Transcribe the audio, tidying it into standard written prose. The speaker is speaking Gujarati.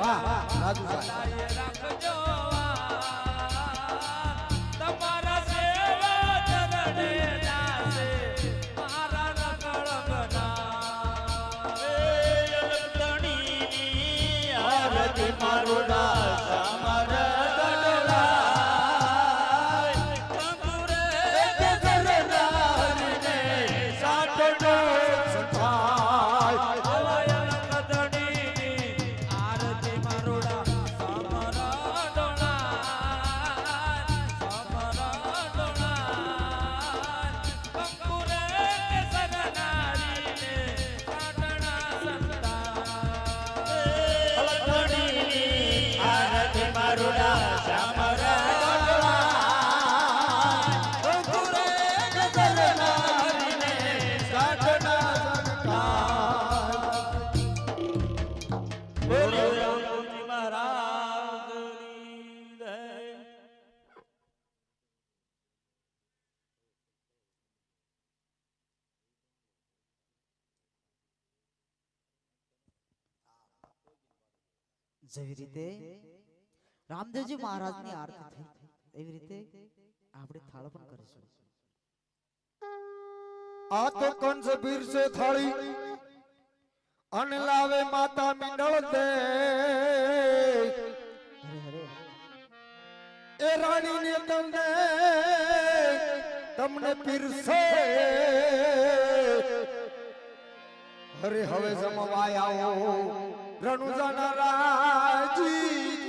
વાહ રાજુભાઈ રાખજો તમારા સેવા ચરણે દાસે મારા રકળગના એ લગણીની આરતી મારું દાસ અમર જેવી રીતે રામદેવજી મહારાજની આરતી થઈ એવી રીતે આપણે થાળ પણ કરીશું. આ તો કંસ વીર સે થાળી અન લાવે માતા મીંડળ દે એ રાણી ને તમને પીરસે અરે હવે જમવાય આવો રણુજાના રાજી